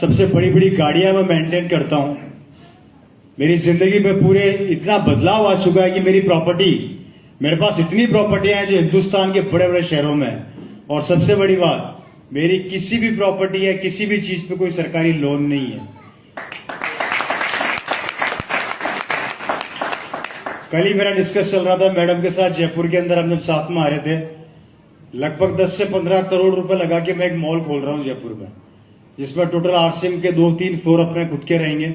सबसे बड़ी बड़ी गाड़ियां मैं मेंटेन करता हूं। मेरी जिंदगी में पूरे इतना बदलाव आ चुका है कि मेरी प्रॉपर्टी, मेरे पास इतनी प्रॉपर्टियां हैं जो हिंदुस्तान के बड़े बड़े शहरों में है। और सबसे बड़ी बात, मेरी किसी भी प्रॉपर्टी या किसी भी चीज पे कोई सरकारी लोन नहीं है। कल ही मेरा डिस्कस चल रहा था मैडम के साथ जयपुर के अंदर, हम जब साथ में आ रहे थे, लगभग 10 से 15 करोड़ रुपए लगा के मैं एक मॉल खोल रहा हूं जयपुर में, जिसमें टोटल आरसीएम के 2-3 फ्लोर अपने खुद के रहेंगे।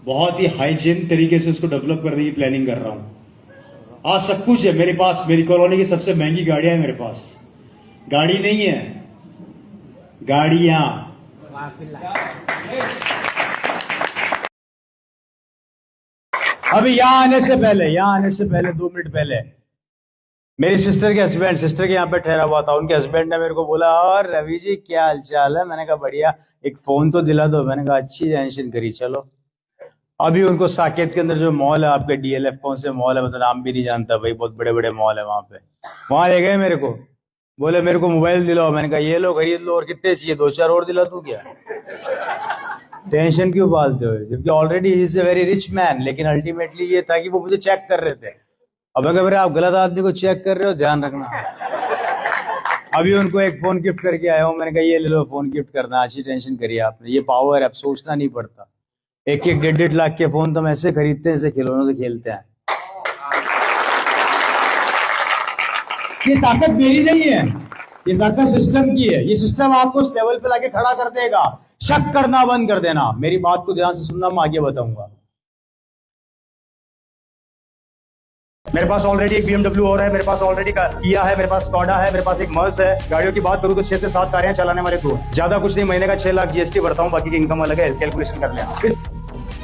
बहुत ही हाइजीन तरीके से उसको डेवलप करने की प्लानिंग कर रहा हूं। आज सब कुछ है मेरे पास। मेरी कॉलोनी की सबसे महंगी गाड़ियां है मेरे पास। गाड़ी नहीं है, गाड़ियां। अभी यहां आने से पहले 2 मिनट पहले मेरी सिस्टर के यहाँ पे ठहरा हुआ था। उनके हस्बैंड ने मेरे को बोला, और रवि जी क्या हालचाल है? मैंने कहा बढ़िया, एक फोन तो दिला दो। मैंने कहा अच्छी टेंशन करी, चलो। अभी उनको साकेत के अंदर जो मॉल है आपके, डीएलएफ कौन से मॉल है, मतलब नाम भी नहीं जानता भाई, बहुत बड़े बड़े मॉल है वहां पे। वहां ले गए मेरे को, बोले मेरे को मोबाइल दिलाओ। मैंने कहा ये लो, खरीद लो। और कितने चाहिए? 2-4 और दिला तू क्या? टेंशन क्यों पालते हो? जबकि already he is a very rich man. लेकिन अल्टीमेटली ये था कि वो मुझे चेक कर रहे थे। अब अगर आप गलत आदमी को चेक कर रहे हो, ध्यान रखना। अभी उनको एक फोन गिफ्ट करके आया हूं। मैंने कहा ये ले लो, फोन गिफ्ट करना। अच्छी टेंशन करिए आपने, ये पावर है, अब सोचना नहीं पड़ता। 1-1, 1.5 लाख के फोन तो हम ऐसे खरीदते हैं, ऐसे खिलौनों से खेलते हैं। ये ताकत मेरी नहीं है, ये ताकत सिस्टम की है। ये सिस्टम आपको उस लेवल पे लाके खड़ा कर देगा। शक करना बंद कर देना। मेरी बात को ध्यान से सुनना, मैं आगे बताऊंगा। मेरे पास ऑलरेडी एक BMW और है, मेरे पास ऑलरेडी किया है, मेरे पास स्कॉडा है, मेरे पास एक मर्स है। गाड़ियों की बात करूं तो 6 से 7 कारें चलाने वाले तो ज्यादा कुछ नहीं। महीने का 6 लाख जीएसटी भरता हूं, बाकी की इनकम अलग है, कैलकुलेशन कर लेना।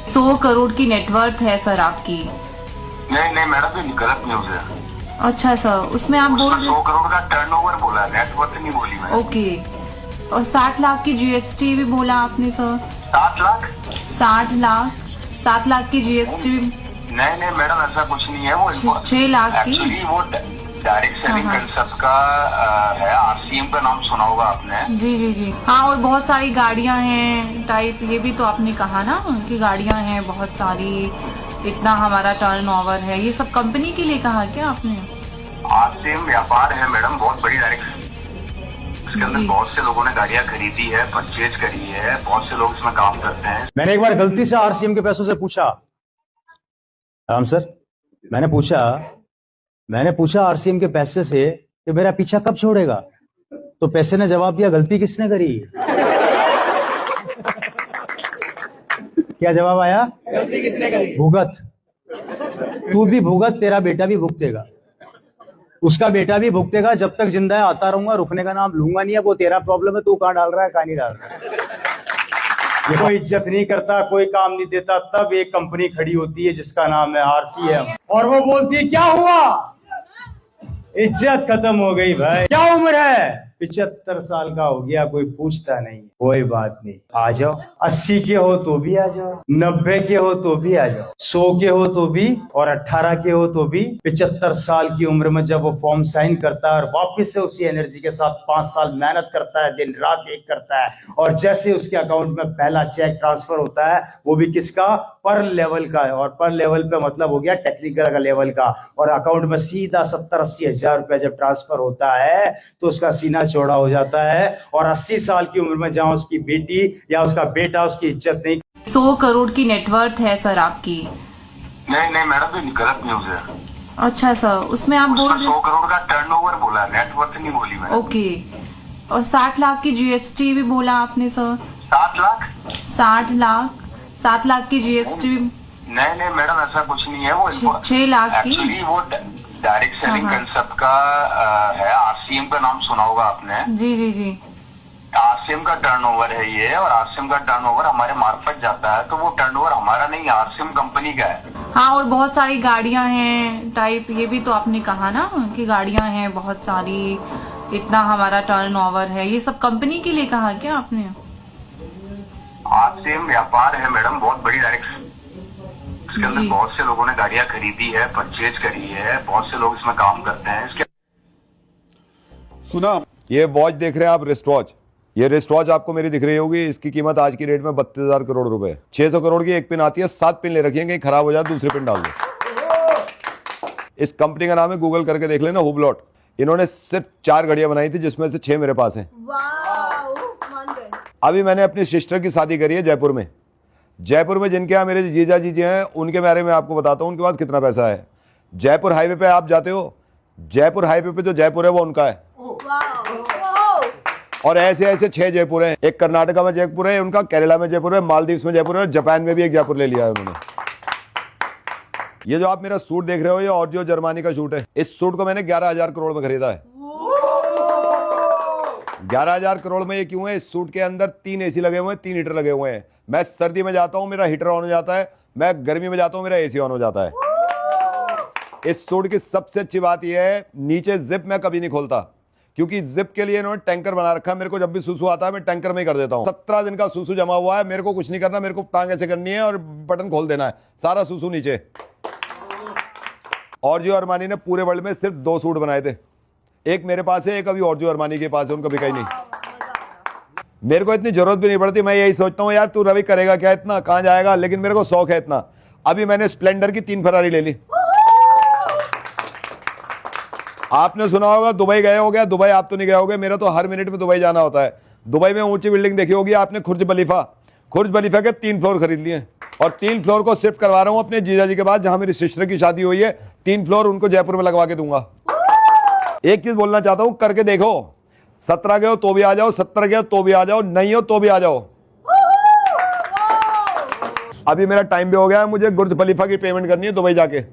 100 करोड़ की नेटवर्थ है सर आपकी। नहीं मैडम, ये गलत न्यूज है। अच्छा सर, उसमें आप बोल 100 करोड़ का टर्नओवर बोला है, नेटवर्थ नहीं बोली मैं। ओके। और 60 लाख की जीएसटी भी बोला आपने सर। 7 लाख? 7 लाख की जीएसटी। नहीं मैडम, ऐसा कुछ नहीं है। वो 6 लाख की। एक्चुअली वो डायरेक्ट सेलिंग कंसेप्ट का है। आरसीएम का नाम सुना होगा आपने? जी। हाँ, और बहुत सारी गाड़ियां हैं टाइप, ये भी तो आपने कहा ना कि गाड़ियां हैं बहुत सारी, इतना हमारा टर्नओवर है। ये सब कंपनी के लिए कहा क्या आपने? आरसीएम व्यापार है मैडम, बहुत बड़ी डायरेक्ट। इसके अंदर बहुत से लोगों ने गाड़ियां खरीदी है, परचेज करी है, बहुत से लोग इसमें काम करते हैं। मैंने एक बार गलती से आरसीएम के पैसों से पूछा, राम सर, मैंने पूछा आरसीएम के पैसे से कि मेरा पीछा कब छोड़ेगा? तो पैसे ने जवाब दिया, गलती किसने करी? क्या जवाब आया? गलती किसने करी? भुगत। तू भी भुगत, तेरा बेटा भी भुगतेगा, उसका बेटा भी भुगतेगा। जब तक जिंदा है आता रहूंगा, रुकने का नाम लूंगा नहीं है। वो तेरा प्रॉब्लम है, तू कहां डाल रहा है, कहां नहीं डाल रहा है। कोई इज्जत नहीं करता, कोई काम नहीं देता, तब एक कंपनी खड़ी होती है जिसका नाम है आरसीएम, और वो बोलती है क्या हुआ? इज्जत खत्म हो गई भाई। क्या उम्र है? 75 साल का हो गया, कोई पूछता नहीं। कोई बात नहीं, आ जाओ। 80 के हो तो भी आ जाओ, 90 के हो तो भी आ जाओ, 100 के हो तो भी, और 18 के हो तो भी। 75 साल की उम्र में जब वो फॉर्म साइन करता है और वापस से उसी एनर्जी के साथ 5 साल मेहनत करता है, दिन रात एक करता है, और जैसे उसके अकाउंट में पहला चेक ट्रांसफर होता है, वो भी किसका? पर लेवल का है। और पर लेवल पे मतलब हो गया टेक्निकल का लेवल का। और अकाउंट में सीधा 70-80 हजार रुपया जब ट्रांसफर होता है तो उसका सीना चौड़ा हो जाता है। और 80 साल की उम्र में जहां उसकी बेटी या उसका बेटा उसकी इज्जत नहीं। 100 करोड़ की नेटवर्थ है सर आपकी। नहीं मैडम, ये गलत न्यूज है। अच्छा सर, उसमें आप बोल 100 करोड़ का टर्नओवर बोला है, नेटवर्थ नहीं बोली मैं। ओके। और 60 लाख की जीएसटी भी बोला आपने सर। 7 लाख? 7 लाख की जीएसटी। नहीं मैडम, ऐसा कुछ नहीं है। वो 6 लाख की। एक्चुअली वो डायरेक्ट सेलिंग कंसेप्ट का है। आरसीएम का नाम सुना होगा आपने? जी। आरसीएम का टर्नओवर है ये, और आरसीएम का टर्नओवर हमारे मार्फत जाता है, तो वो टर्नओवर हमारा नहीं, आरसीएम कंपनी का है। हाँ, और बहुत सारी गाड़ियां हैं टाइप, ये भी तो आपने कहा ना कि गाड़ियां हैं बहुत सारी, इतना हमारा टर्नओवर है। ये सब कंपनी के लिए कहा क्या आपने? आरसीएम व्यापार है मैडम, बहुत बड़ी डायरेक्ट। इसके अंदर बहुत से लोगों ने गाड़ियां खरीदी है, परचेज करी है, बहुत से लोग इसमें काम करते हैं। इसके सुना, ये वॉच देख रहे हैं आप, रिस्ट वॉच, ये रिस्ट वॉच आपको मेरी दिख रही होगी, इसकी कीमत आज की रेट में 32,000 करोड़ रुपए। 600 करोड़ की एक पिन आती है, 7 पिन ले रखी है, कहीं खराब हो जाए दूसरी पिन डाल दो। इस कंपनी का नाम है, गूगल करके देख लेना, हुबलॉट। इन्होंने सिर्फ 4 घड़ियां बनाई थी, जिसमें से 6 मेरे पास हैं। अभी मैंने अपनी सिस्टर की शादी करी है जयपुर में। जयपुर में जिनके यहाँ मेरे जीजा जी हैं, उनके बारे में आपको बताता हूँ उनके पास कितना पैसा है। जयपुर हाईवे पे आप जाते हो, जयपुर हाईवे पे जो जयपुर है वो उनका है। और ऐसे ऐसे 6 जयपुर हैं। एक कर्नाटका में जयपुर है उनका, केरला में जयपुर है, मालदीव्स में जयपुर है, जापान में भी एक जयपुर ले लिया है उन्होंने। ये जो आप मेरा सूट देख रहे हो, ये ऑर्जियो जर्मनी का सूट है। इस सूट को मैंने 11,000 करोड़ में खरीदा है। 11,000 करोड़ में ये क्यों है? इस सूट के अंदर 3 एसी लगे हुए हैं, 3 हीटर लगे हुए हैं। मैं सर्दी में जाता हूं, मेरा हीटर ऑन हो जाता है, मैं गर्मी में जाता हूं, मेरा एसी ऑन हो जाता है। इस सूट की सबसे अच्छी बात यह है, नीचे जिप मैं कभी नहीं खोलता, क्योंकि जिप के लिए इन्होंने टैंकर बना रखा है। मेरे को जब भी सूसू आता है मैं टैंकर में ही कर देता हूं। 17 दिन का सूसू जमा हुआ है, मेरे को कुछ नहीं करना, मेरे को टांग ऐसे करनी है और बटन खोल देना है, सारा सूसू नीचे। ऑर्जियो अरमानी ने पूरे वर्ल्ड में सिर्फ 2 सूट बनाए थे, एक मेरे पास है, एक अभी ऑर्जियो अरमानी के पास है, उनका बिका ही नहीं। मेरे को इतनी जरूरत भी नहीं पड़ती, मैं यही सोचता हूँ यार तू रवि करेगा क्या इतना, कहां जाएगा, लेकिन मेरे को शौक है इतना। अभी मैंने स्प्लेंडर की 3 फरारी ले ली। आपने सुना होगा दुबई गए हो गया, दुबई आप तो नहीं गए होगे, मेरा तो हर मिनट में दुबई जाना होता है। दुबई में ऊंची बिल्डिंग देखी होगी आपने, खुर्ज खलीफा। खुर्ज खलीफा के 3 फ्लोर खरीद लिए और 3 फ्लोर को शिफ्ट करवा रहा हूं अपने जीजा जी के पास, जहां मेरी सिस्टर की शादी हुई है। 3 फ्लोर उनको जयपुर में लगवा के दूंगा। एक चीज बोलना चाहता हूं, करके देखो। 17 गए हो तो भी आ जाओ, 17 गए हो तो भी आ जाओ, नहीं हो तो भी आ जाओ। अभी मेरा टाइम भी हो गया है, मुझे गुर्ज खलीफा की पेमेंट करनी है दुबई जाके।